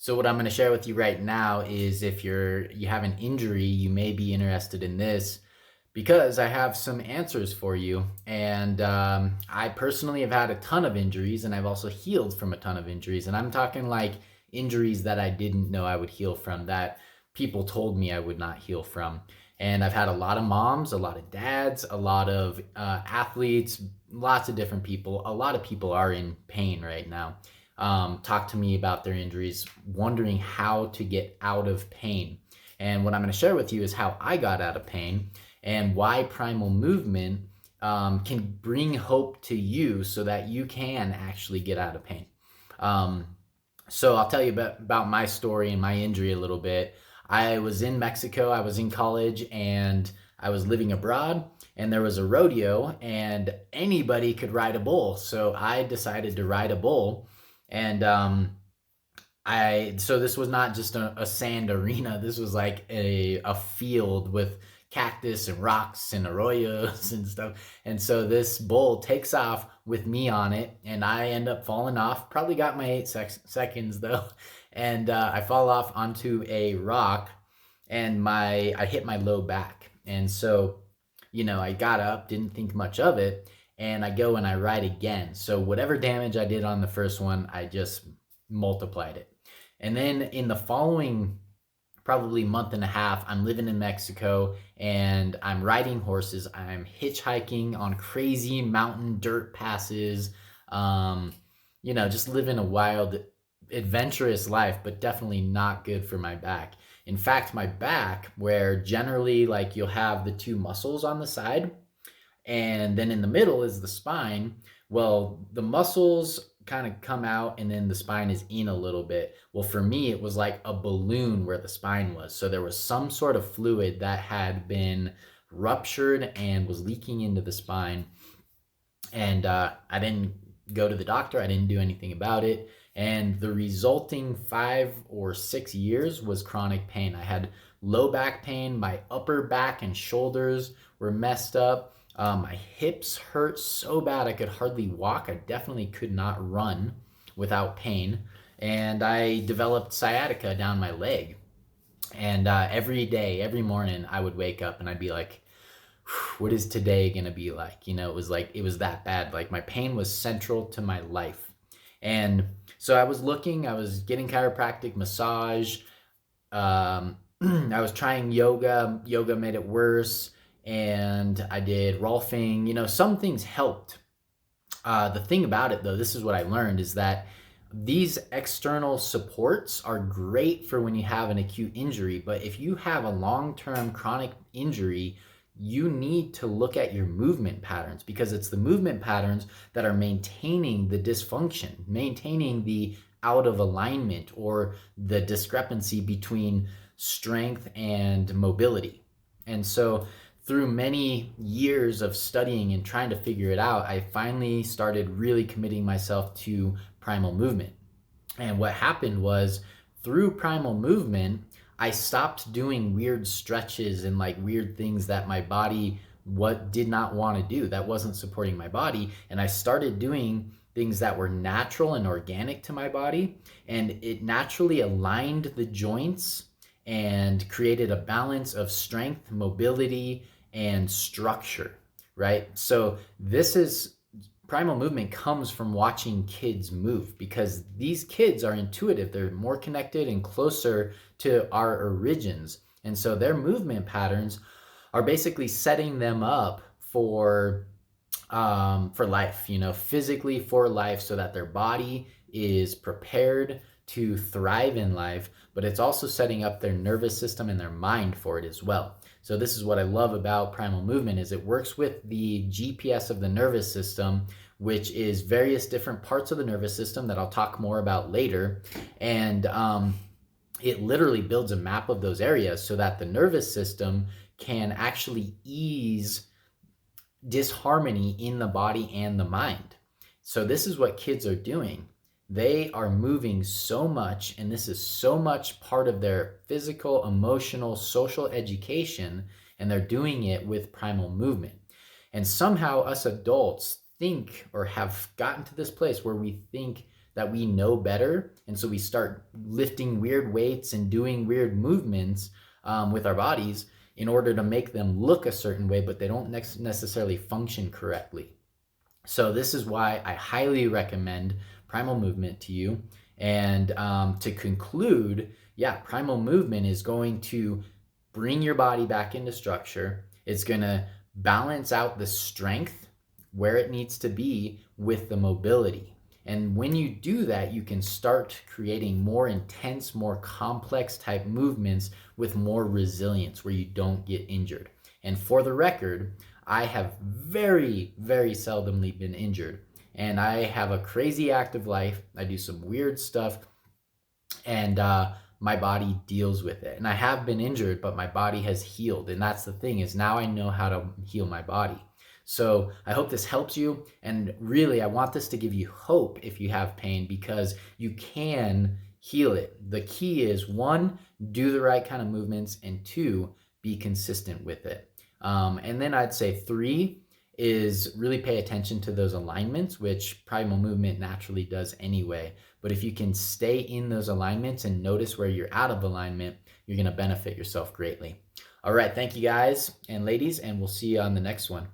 So what I'm going to share with you right now is if you have an injury, you may be interested in this because I have some answers for you. And I personally have had a ton of injuries, and I've also healed from a ton of injuries. And I'm talking like injuries that I didn't know I would heal from, that people told me I would not heal from. And I've had a lot of moms, a lot of dads, a lot of athletes, lots of different people. A lot of people are in pain right now. Talk to me about their injuries, wondering how to get out of pain. And what I'm going to share with you is how I got out of pain and why primal movement can bring hope to you so that you can actually get out of pain. Um, so I'll tell you about my story and my injury a little bit. I was in Mexico, I was in college, and I was living abroad, and there was a rodeo, and anybody could ride a bull. So I decided to ride a bull. And so this was not just a sand arena. This was like a field with cactus and rocks and arroyos and stuff. And so this bull takes off with me on it, and I end up falling off. Probably got my 8 seconds though, and I fall off onto a rock, and I hit my low back. And so, I got up, didn't think much of it, and I go and I ride again. So whatever damage I did on the first one, I just multiplied it. And then in the following probably month and a half, I'm living in Mexico and I'm riding horses. I'm hitchhiking on crazy mountain dirt passes. Just living a wild, adventurous life, but definitely not good for my back. In fact, my back, where generally like you'll have the two muscles on the side, and then in the middle is the spine. Well, the muscles kind of come out and then the spine is in a little bit. Well, for me, it was like a balloon where the spine was. So there was some sort of fluid that had been ruptured and was leaking into the spine. And I didn't go to the doctor, I didn't do anything about it. And the resulting 5 or 6 years was chronic pain. I had low back pain, my upper back and shoulders were messed up. My hips hurt so bad I could hardly walk. I definitely could not run without pain. And I developed sciatica down my leg. And every day, every morning, I would wake up and I'd be like, what is today going to be like? It was that bad. Like my pain was central to my life. And so I was getting chiropractic, massage. I was trying yoga. Yoga made it worse. And I did Rolfing. Some things helped. The thing about it, though, this is what I learned, is that these external supports are great for when you have an acute injury. But if you have a long-term chronic injury, you need to look at your movement patterns, because it's the movement patterns that are maintaining the dysfunction, maintaining the out of alignment or the discrepancy between strength and mobility. And so through many years of studying and trying to figure it out, I finally started really committing myself to primal movement. And what happened was, through primal movement, I stopped doing weird stretches and like weird things that my body did not want to do, that wasn't supporting my body. And I started doing things that were natural and organic to my body, and it naturally aligned the joints and created a balance of strength, mobility, and structure, right? So primal movement comes from watching kids move, because these kids are intuitive. They're more connected and closer to our origins. And so their movement patterns are basically setting them up for life, physically for life, so that their body is prepared to thrive in life, but it's also setting up their nervous system and their mind for it as well. So this is what I love about primal movement, is it works with the GPS of the nervous system, which is various different parts of the nervous system that I'll talk more about later. And it literally builds a map of those areas so that the nervous system can actually ease disharmony in the body and the mind. So this is what kids are doing. They are moving so much, and this is so much part of their physical, emotional, social education, and they're doing it with primal movement. And somehow us adults think, or have gotten to this place where we think that we know better. And so we start lifting weird weights and doing weird movements with our bodies in order to make them look a certain way, but they don't necessarily function correctly. So this is why I highly recommend Primal Movement to you. And to conclude, yeah, Primal Movement is going to bring your body back into structure. It's going to balance out the strength where it needs to be with the mobility. And when you do that, you can start creating more intense, more complex type movements with more resilience where you don't get injured. And for the record, I have very, very seldomly been injured. And I have a crazy active life. I do some weird stuff, and my body deals with it. And I have been injured, but my body has healed. And that's the thing, is now I know how to heal my body. So I hope this helps you. And really, I want this to give you hope if you have pain, because you can heal it. The key is, one, do the right kind of movements, and two, be consistent with it. And then I'd say three is really pay attention to those alignments, which Primal Movement naturally does anyway. But if you can stay in those alignments and notice where you're out of alignment, you're going to benefit yourself greatly. All right. Thank you guys and ladies, and we'll see you on the next one.